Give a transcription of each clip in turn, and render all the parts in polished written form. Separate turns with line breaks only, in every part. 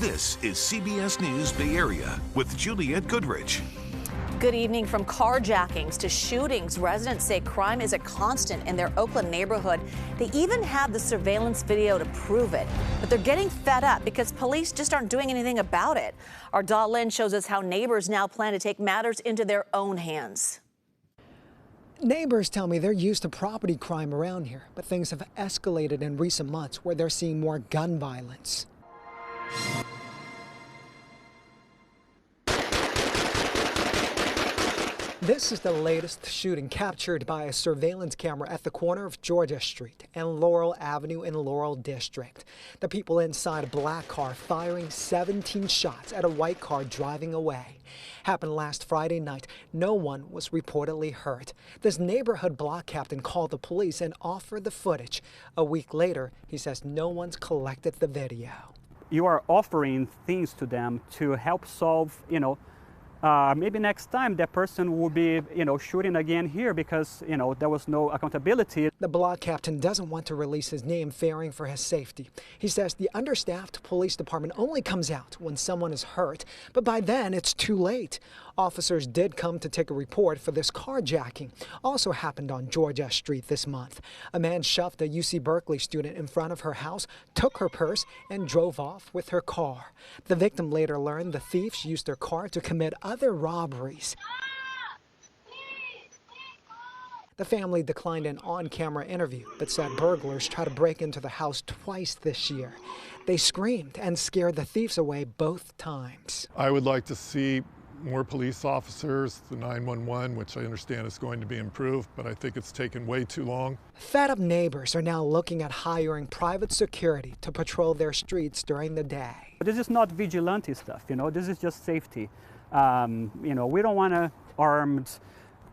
This is CBS News Bay Area with Juliette Goodrich.
Good evening. From carjackings to shootings, residents say crime is a constant in their Oakland neighborhood. They even have the surveillance video to prove it. But they're getting fed up because police just aren't doing anything about it. Our Daw Lynn shows us how neighbors now plan to take matters into their own hands.
Neighbors tell me they're used to property crime around here, but things have escalated in recent months where they're seeing more gun violence. This is the latest shooting captured by a surveillance camera at the corner of Georgia Street and Laurel Avenue in Laurel District. The people inside a black car firing 17 shots at a white car driving away. Happened last Friday night. No one was reportedly hurt. This neighborhood block captain called the police and offered the footage. A week later, he says no one's collected the video.
You are offering things to them to help solve, maybe next time that person will be, shooting again here because, there was no accountability.
The block captain doesn't want to release his name, fearing for his safety. He says the understaffed police department only comes out when someone is hurt, but by then it's too late. Officers did come to take a report for this carjacking. Also happened on Georgia Street this month. A man shoved a UC Berkeley student in front of her house, took her purse, and drove off with her car. The victim later learned the thieves used their car to commit other robberies. The family declined an on-camera interview, but said burglars tried to break into the house twice this year. They screamed and scared the thieves away both times.
I would like to see more police officers, the 911, which I understand is going to be improved, but I think it's taken way too long.
Fed up neighbors are now looking at hiring private security to patrol their streets during the day.
But this is not vigilante stuff, this is just safety. We don't want armed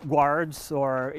guards or,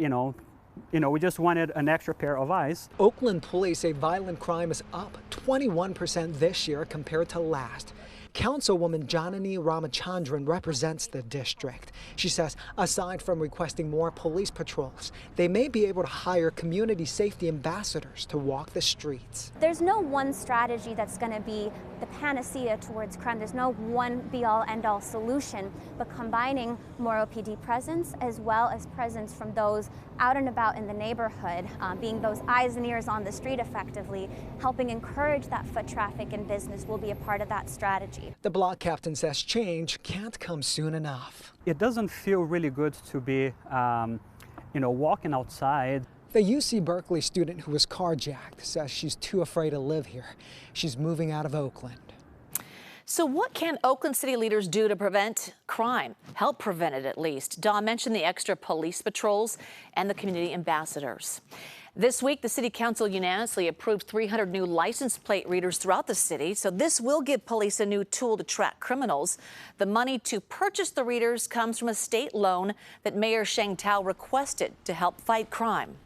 we just wanted an extra pair of eyes.
Oakland police say violent crime is up 21% this year compared to last. Councilwoman Janani Ramachandran represents the district. She says aside from requesting more police patrols, they may be able to hire community safety ambassadors to walk the streets.
There's no one strategy that's going to be the panacea towards crime. There's no one be-all, end-all solution, but combining more OPD presence as well as presence from those out and about in the neighborhood, being those eyes and ears on the street effectively, helping encourage that foot traffic and business will be a part of that strategy.
The block captain says change can't come soon enough.
It doesn't feel really good to be, walking outside.
The UC Berkeley student who was carjacked says she's too afraid to live here. She's moving out of Oakland.
So what can Oakland city leaders do to prevent crime? Help prevent it, at least. Dawn mentioned the extra police patrols and the community ambassadors. This week, the City Council unanimously approved 300 new license plate readers throughout the city. So this will give police a new tool to track criminals. The money to purchase the readers comes from a state loan that Mayor Sheng Tao requested to help fight crime.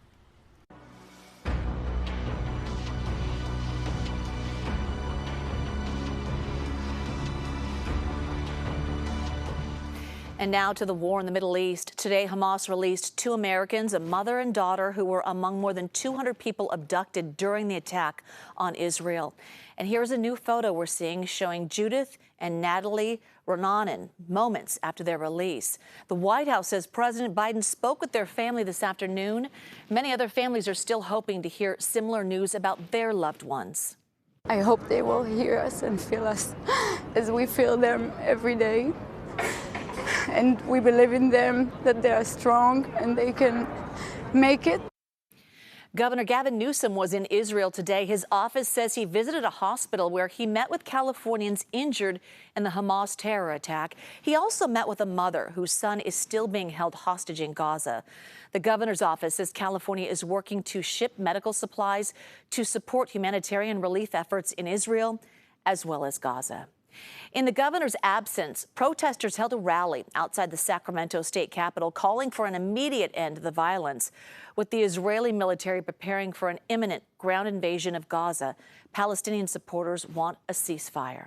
And now to the war in the Middle East. Today, Hamas released 2 Americans, a mother and daughter, who were among more than 200 people abducted during the attack on Israel. And here's a new photo we're seeing showing Judith and Natalie Ronanen moments after their release. The White House says President Biden spoke with their family this afternoon. Many other families are still hoping to hear similar news about their loved ones.
I hope they will hear us and feel us as we feel them every day. And we believe in them, that they are strong and they can make it.
Governor Gavin Newsom was in Israel today. His office says he visited a hospital where he met with Californians injured in the Hamas terror attack. He also met with a mother whose son is still being held hostage in Gaza. The governor's office says California is working to ship medical supplies to support humanitarian relief efforts in Israel as well as Gaza. In the governor's absence, protesters held a rally outside the Sacramento state capitol calling for an immediate end to the violence. With the Israeli military preparing for an imminent ground invasion of Gaza, Palestinian supporters want a ceasefire.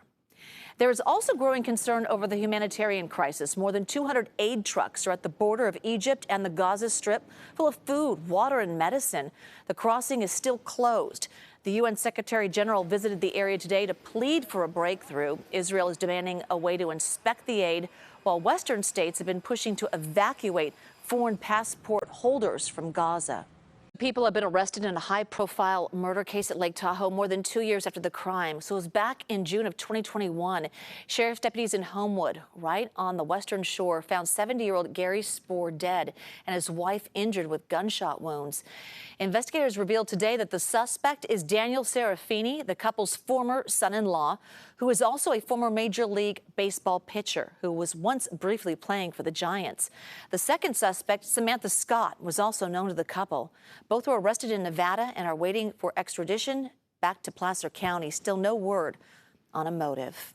There is also growing concern over the humanitarian crisis. More than 200 aid trucks are at the border of Egypt and the Gaza Strip full of food, water, and medicine. The crossing is still closed. The UN Secretary General visited the area today to plead for a breakthrough. Israel is demanding a way to inspect the aid, while Western states have been pushing to evacuate foreign passport holders from Gaza. People have been arrested in a high-profile murder case at Lake Tahoe more than 2 years after the crime. So it was back in June of 2021. Sheriff's deputies in Homewood, right on the western shore, found 70-year-old Gary Spoor dead and his wife injured with gunshot wounds. Investigators revealed today that the suspect is Daniel Serafini, the couple's former son-in-law, who is also a former Major League Baseball pitcher who was once briefly playing for the Giants. The second suspect, Samantha Scott, was also known to the couple. Both were arrested in Nevada and are waiting for extradition back to Placer County. Still no word on a motive.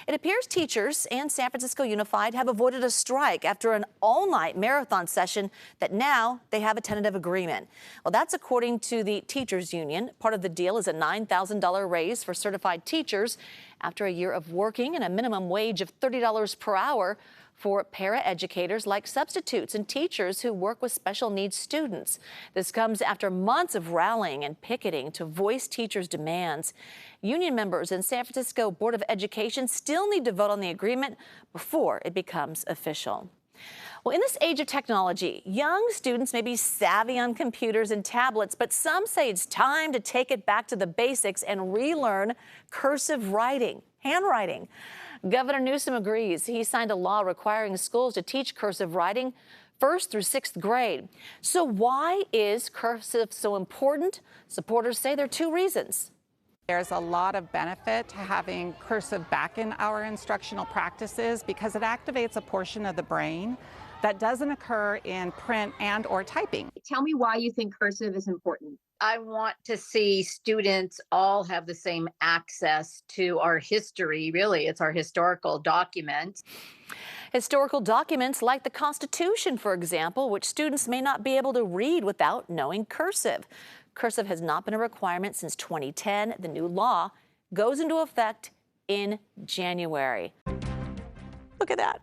It appears teachers and San Francisco Unified have avoided a strike after an all-night marathon session that now they have a tentative agreement. Well, that's according to the teachers union. Part of the deal is a $9,000 raise for certified teachers after a year of working and a minimum wage of $30 per hour for paraeducators like substitutes and teachers who work with special needs students. This comes after months of rallying and picketing to voice teachers' demands. Union members and San Francisco Board of Education still need to vote on the agreement before it becomes official. Well, in this age of technology, young students may be savvy on computers and tablets, but some say it's time to take it back to the basics and relearn cursive writing, handwriting. Governor Newsom agrees. He signed a law requiring schools to teach cursive writing 1st through 6th grade. So why is cursive so important? Supporters say there are 2 reasons.
There's a lot of benefit to having cursive back in our instructional practices because it activates a portion of the brain that doesn't occur in print and or typing.
Tell me why you think cursive is important.
I want to see students all have the same access to our history. Really, it's our historical documents.
Historical documents like the Constitution, for example, which students may not be able to read without knowing cursive. Cursive has not been a requirement since 2010. The new law goes into effect in January. Look at that.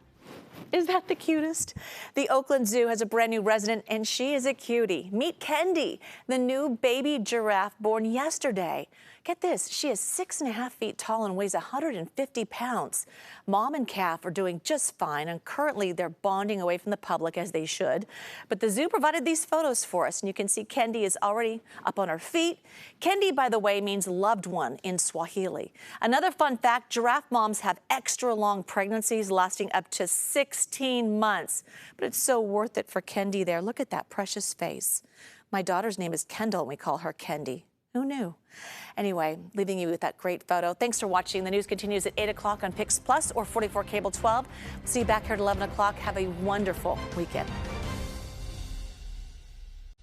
Is that the cutest? The Oakland Zoo has a brand new resident, and she is a cutie. Meet Kendi, the new baby giraffe born yesterday. Get this, she is 6.5 feet tall and weighs 150 pounds. Mom and calf are doing just fine, and currently they're bonding away from the public as they should. But the zoo provided these photos for us, and you can see Kendi is already up on her feet. Kendi, by the way, means loved one in Swahili. Another fun fact, giraffe moms have extra long pregnancies lasting up to 16 months. But it's so worth it for Kendi there. Look at that precious face. My daughter's name is Kendall, and we call her Kendi. Who knew? Anyway, leaving you with that great photo. Thanks for watching. The news continues at 8 o'clock on PIX Plus or 44 Cable 12. See you back here at 11 o'clock. Have a wonderful weekend.